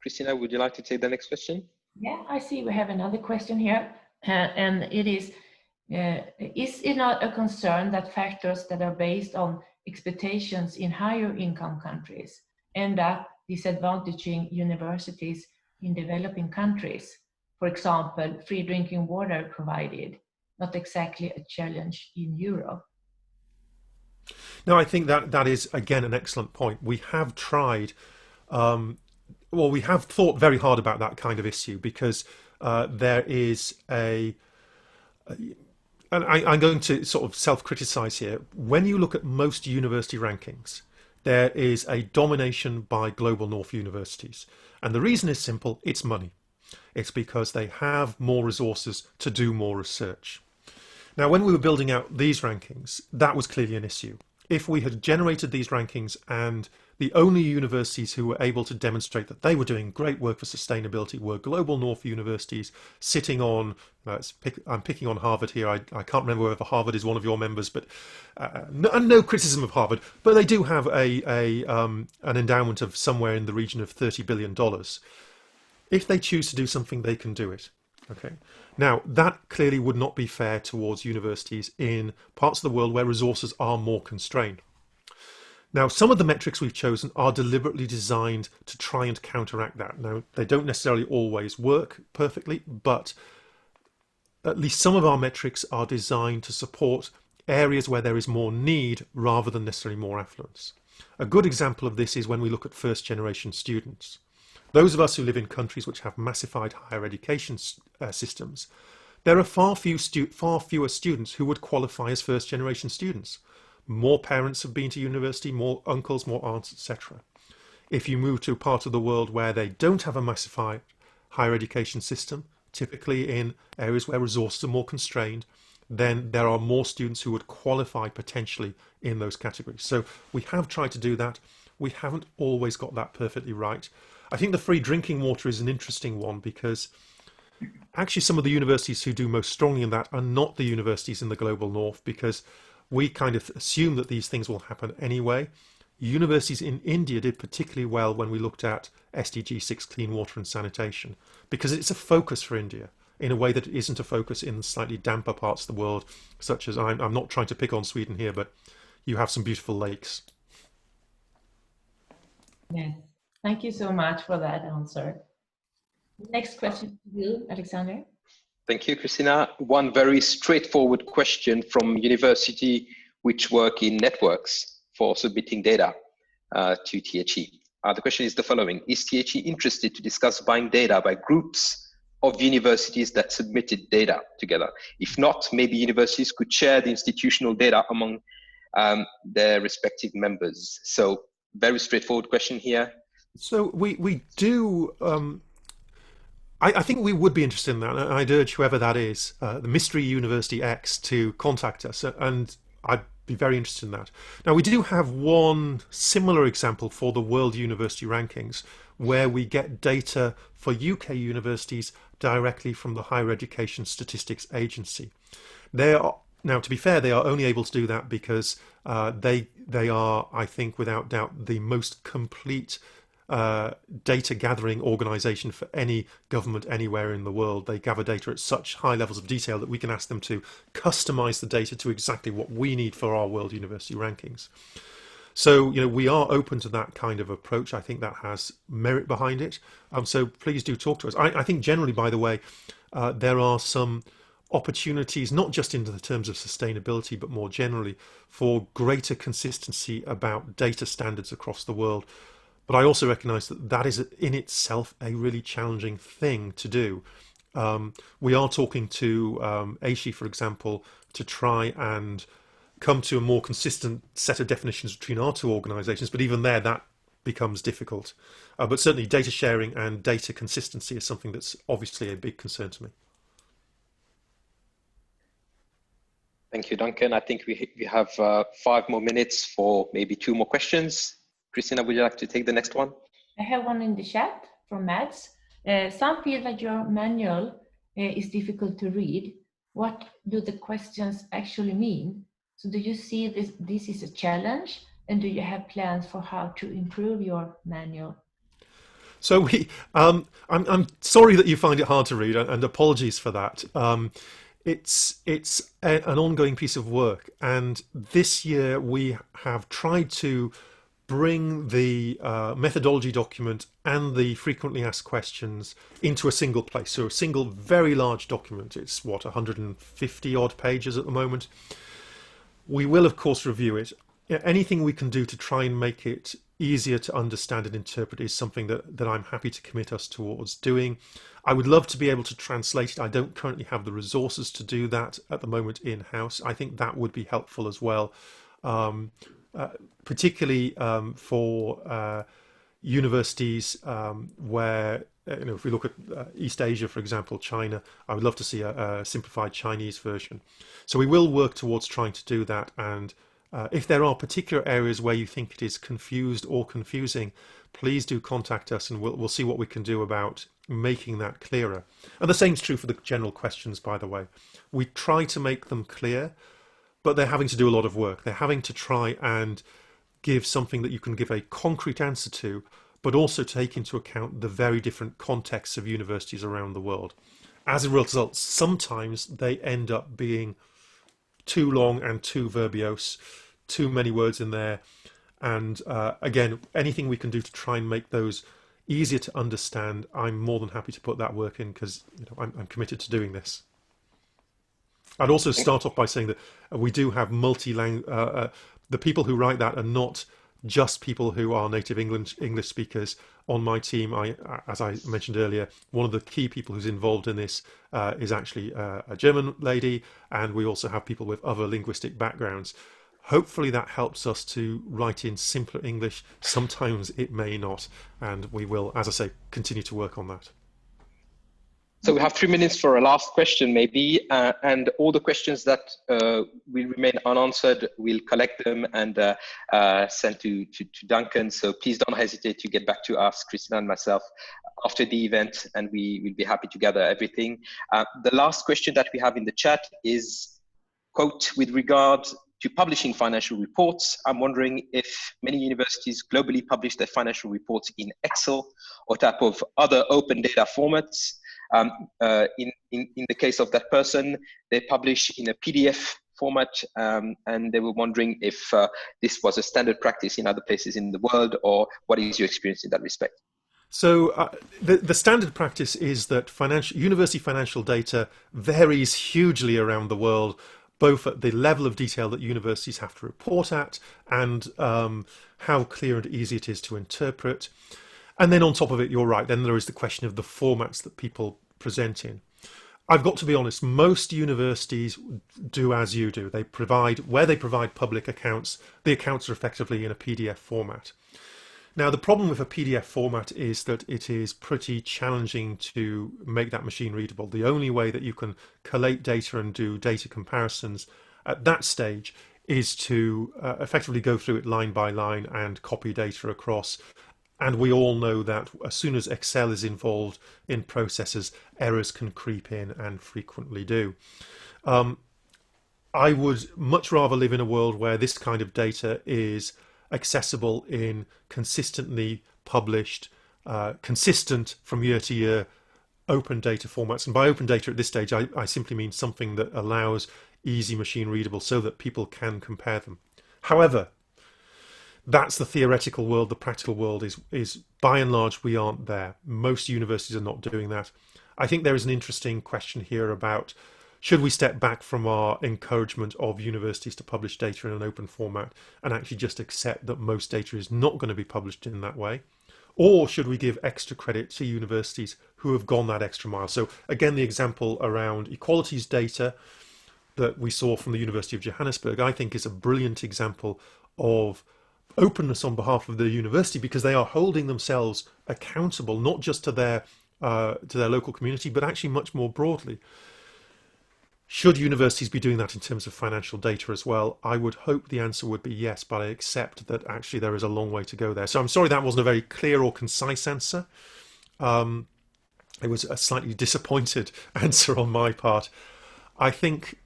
Christina, would you like to take the next question? Yeah, I see we have another question here, and it is it not a concern that factors that are based on expectations in higher income countries end up disadvantaging universities in developing countries? For example, free drinking water provided, not exactly a challenge in Europe. No, I think that is, again, an excellent point. We have tried, we have thought very hard about that kind of issue, because there is and I'm going to sort of self-criticize here. When you look at most university rankings, there is a domination by global north universities. And the reason is simple, it's money. It's because they have more resources to do more research. Now, when we were building out these rankings, that was clearly an issue. If we had generated these rankings and the only universities who were able to demonstrate that they were doing great work for sustainability were global north universities sitting on, I'm picking on Harvard here, I can't remember whether Harvard is one of your members, but no criticism of Harvard, but they do have an endowment of somewhere in the region of $30 billion. If they choose to do something, they can do it. Okay. Now, that clearly would not be fair towards universities in parts of the world where resources are more constrained. Now, some of the metrics we've chosen are deliberately designed to try and counteract that. Now, they don't necessarily always work perfectly, but at least some of our metrics are designed to support areas where there is more need rather than necessarily more affluence. A good example of this is when we look at first-generation students. Those of us who live in countries which have massified higher education systems, there are far fewer students who would qualify as first-generation students. More parents have been to university, more uncles, more aunts, etc. If you move to a part of the world where they don't have a massified higher education system, typically in areas where resources are more constrained, then there are more students who would qualify potentially in those categories. So we have tried to do that. We haven't always got that perfectly right. I think the free drinking water is an interesting one because actually some of the universities who do most strongly in that are not the universities in the global north, because we kind of assume that these things will happen anyway. Universities in India did particularly well when we looked at SDG 6 clean water and sanitation, because it's a focus for India in a way that it isn't a focus in slightly damper parts of the world, such as, I'm not trying to pick on Sweden here, but you have some beautiful lakes. Yes, thank you so much for that answer. Next question to you, Alexander. Thank you, Christina. One very straightforward question from university which work in networks for submitting data to THE. The question is the following: is THE interested to discuss buying data by groups of universities that submitted data together? If not, maybe universities could share the institutional data among their respective members. So very straightforward question here. So we do, I think we would be interested in that. I'd urge whoever that is, the Mystery University X, to contact us, and I'd be very interested in that. Now, we do have one similar example for the World University Rankings, where we get data for UK universities directly from the Higher Education Statistics Agency. They are, now, to be fair, they are only able to do that because they are, I think, without doubt, the most complete data gathering organization for any government anywhere in the world. They gather data at such high levels of detail that we can ask them to customize the data to exactly what we need for our World University Rankings. So, we are open to that kind of approach. I think that has merit behind it. So please do talk to us. I think generally, by the way, there are some opportunities, not just in the terms of sustainability, but more generally for greater consistency about data standards across the world. But I also recognize that that is in itself a really challenging thing to do. We are talking to AISHI, for example, to try and come to a more consistent set of definitions between our two organizations, but even there that becomes difficult. But certainly data sharing and data consistency is something that's obviously a big concern to me. Thank you, Duncan. I think we have 5 more minutes for maybe 2 more questions. Christina, would you like to take the next one? I have one in the chat from Mads. Some feel that your manual is difficult to read. What do the questions actually mean? So do you see this is a challenge, and do you have plans for how to improve your manual? So I'm sorry that you find it hard to read, and apologies for that. It's an ongoing piece of work, and this year we have tried to bring the methodology document and the frequently asked questions into a single place. So a single very large document. It's 150 odd pages at the moment. We will of course review it. Anything we can do to try and make it easier to understand and interpret is something that I'm happy to commit us towards doing. I would love to be able to translate it. I don't currently have the resources to do that at the moment in-house. I think that would be helpful as well, particularly for universities where, if we look at East Asia, for example, China, I would love to see a simplified Chinese version. So we will work towards trying to do that, and if there are particular areas where you think it is confused or confusing, please do contact us, and we'll see what we can do about making that clearer. And the same is true for the general questions, by the way. We try to make them clear, but they're having to do a lot of work. They're having to try and give something that you can give a concrete answer to, but also take into account the very different contexts of universities around the world. As a result, sometimes they end up being too long and too verbose, too many words in there. And again, anything we can do to try and make those easier to understand, I'm more than happy to put that work in, because I'm committed to doing this. I'd also start off by saying that we do have multi-language, the people who write that are not just people who are native English speakers. On my team, as I mentioned earlier, one of the key people who's involved in this is actually a German lady, and we also have people with other linguistic backgrounds. Hopefully that helps us to write in simpler English. Sometimes it may not, and we will, as I say, continue to work on that. So we have 3 minutes for a last question, maybe, and all the questions that will remain unanswered, we'll collect them and send to Duncan. So please don't hesitate to get back to us, Christina and myself, after the event, and we will be happy to gather everything. The last question that we have in the chat is, quote, with regard to publishing financial reports, I'm wondering if many universities globally publish their financial reports in Excel or type of other open data formats. In the case of that person, they publish in a PDF format, and they were wondering if this was a standard practice in other places in the world, or what is your experience in that respect? So the standard practice is that university financial data varies hugely around the world, both at the level of detail that universities have to report at and how clear and easy it is to interpret. And then on top of it, you're right, then there is the question of the formats that people present in. I've got to be honest, most universities do as you do. Where they provide public accounts, the accounts are effectively in a PDF format. Now, the problem with a PDF format is that it is pretty challenging to make that machine readable. The only way that you can collate data and do data comparisons at that stage is to effectively go through it line by line and copy data across. And we all know that as soon as Excel is involved in processes, errors can creep in and frequently do. I would much rather live in a world where this kind of data is accessible in consistently published, consistent from year to year open data formats. And by open data at this stage, I simply mean something that allows easy machine readable so that people can compare them. However, that's the theoretical world. The practical world is by and large, we aren't there. Most universities are not doing that. I think there is an interesting question here about, should we step back from our encouragement of universities to publish data in an open format and actually just accept that most data is not going to be published in that way? Or should we give extra credit to universities who have gone that extra mile? So again, the example around equalities data that we saw from the University of Johannesburg, I think is a brilliant example of openness on behalf of the university, because they are holding themselves accountable, not just to their local community, but actually much more broadly. Should universities be doing that in terms of financial data as well? I would hope the answer would be yes, but I accept that actually there is a long way to go there. So I'm sorry that wasn't a very clear or concise answer. It was a slightly disappointed answer on my part. I think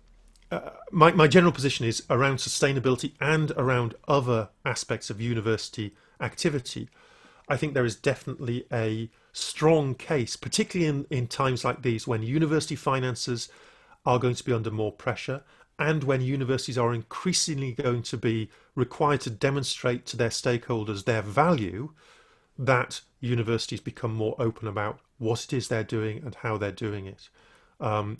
my general position is around sustainability and around other aspects of university activity. I think there is definitely a strong case, particularly in times like these when university finances are going to be under more pressure, and when universities are increasingly going to be required to demonstrate to their stakeholders their value, that universities become more open about what it is they're doing and how they're doing it.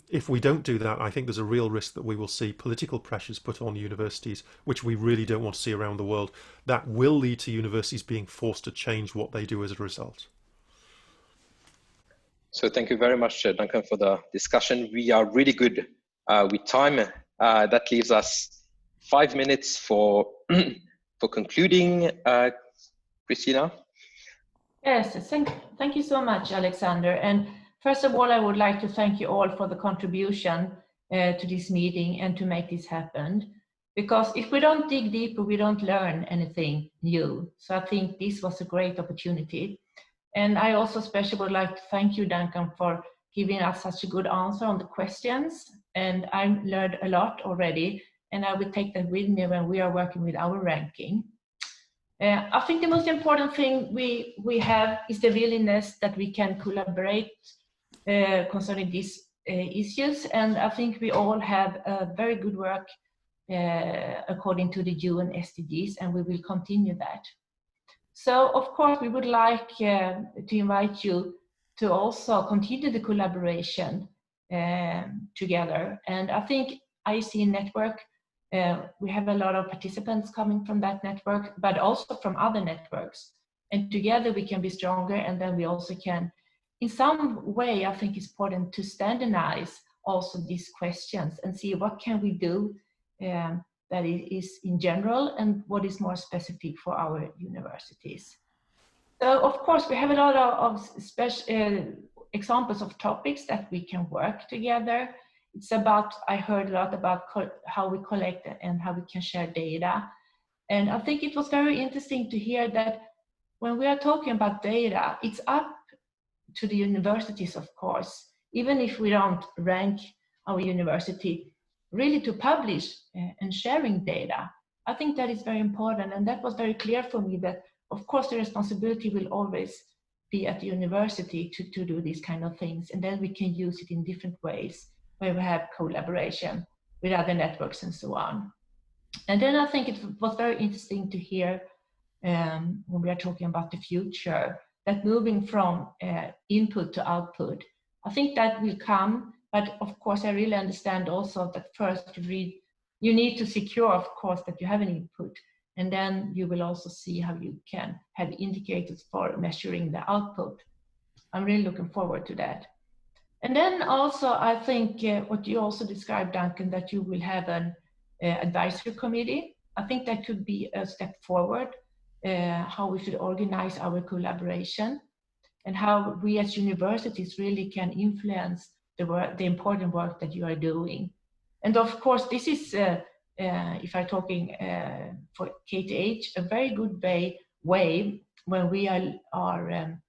If we don't do that, I think there's a real risk that we will see political pressures put on universities, which we really don't want to see around the world. That will lead to universities being forced to change what they do as a result. So thank you very much, Duncan, for the discussion. We are really good with time. That leaves us 5 minutes for concluding. Christina? Yes, thank you so much, Alexander. And first of all, I would like to thank you all for the contribution to this meeting and to make this happen. Because if we don't dig deeper, we don't learn anything new. So I think this was a great opportunity. And I also especially would like to thank you, Duncan, for giving us such a good answer on the questions. And I learned a lot already, and I will take that with me when we are working with our ranking. I think the most important thing we have is the willingness that we can collaborate concerning these issues. And I think we all have a very good work according to the UN SDGs, and we will continue that. So, of course, we would like to invite you to also continue the collaboration together. And I think ISCN network, we have a lot of participants coming from that network, but also from other networks. And together we can be stronger, and then we also can, in some way, I think it's important to standardize also these questions and see what can we do that is in general and what is more specific for our universities. So of course we have a lot of special examples of topics that we can work together. It's about, I heard a lot about how we collect and how we can share data. And I think it was very interesting to hear that when we are talking about data, it's up to the universities, of course, even if we don't rank our university, really to publish and sharing data. I think that is very important. And that was very clear for me that, of course, the responsibility will always be at the university to do these kind of things. And then we can use it in different ways where we have collaboration with other networks and so on. And then I think it was very interesting to hear when we are talking about the future, that moving from input to output, I think that will come. But of course, I really understand also that first you need to secure, of course, that you have an input. And then you will also see how you can have indicators for measuring the output. I'm really looking forward to that. And then also, I think what you also described, Duncan, that you will have an advisory committee. I think that could be a step forward, how we should organize our collaboration and how we as universities really can influence the important work that you are doing. And of course, this is, if I'm talking for KTH, a very good way when we are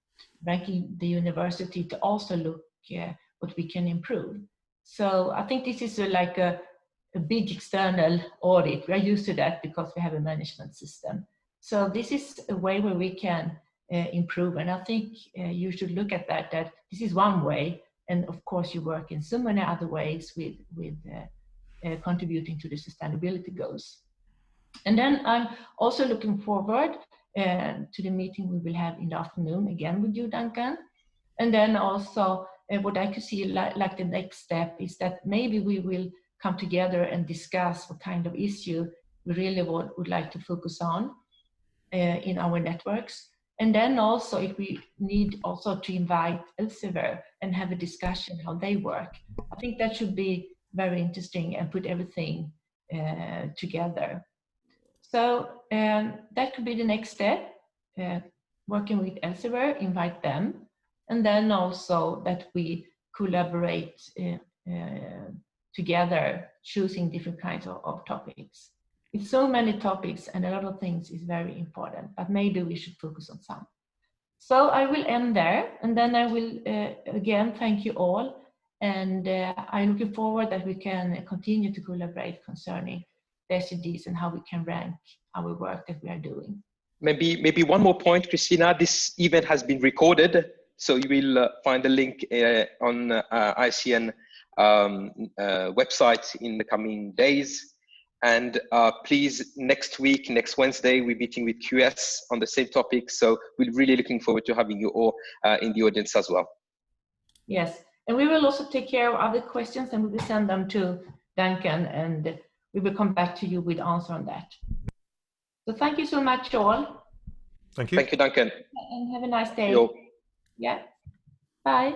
ranking the university to also look what we can improve. So I think this is like a big external audit. We are used to that because we have a management system. So this is a way where we can improve. And I think you should look at that this is one way. And of course, you work in so many other ways with contributing to the sustainability goals. And then I'm also looking forward to the meeting we will have in the afternoon again with you, Duncan. And then also what I could see like the next step is that maybe we will come together and discuss what kind of issue we really would like to focus on in our networks. And then also if we need also to invite Elsevier and have a discussion how they work. I think that should be very interesting and put everything together. So that could be the next step, working with Elsevier, invite them, and then also that we collaborate together, choosing different kinds of topics. It's so many topics and a lot of things is very important, but maybe we should focus on some. So I will end there, and then I will again thank you all, and I'm looking forward that we can continue to collaborate concerning the SDGs and how we can rank our work that we are doing. Maybe one more point, Christina. This event has been recorded, so you will find the link on ISCN website in the coming days. And please, next week, next Wednesday, we're meeting with QS on the same topic. So we're really looking forward to having you all in the audience as well. Yes, and we will also take care of other questions and we will send them to Duncan and we will come back to you with answer on that. So thank you so much all. Thank you. Thank you, Duncan. And have a nice day. Yo. Yeah, bye.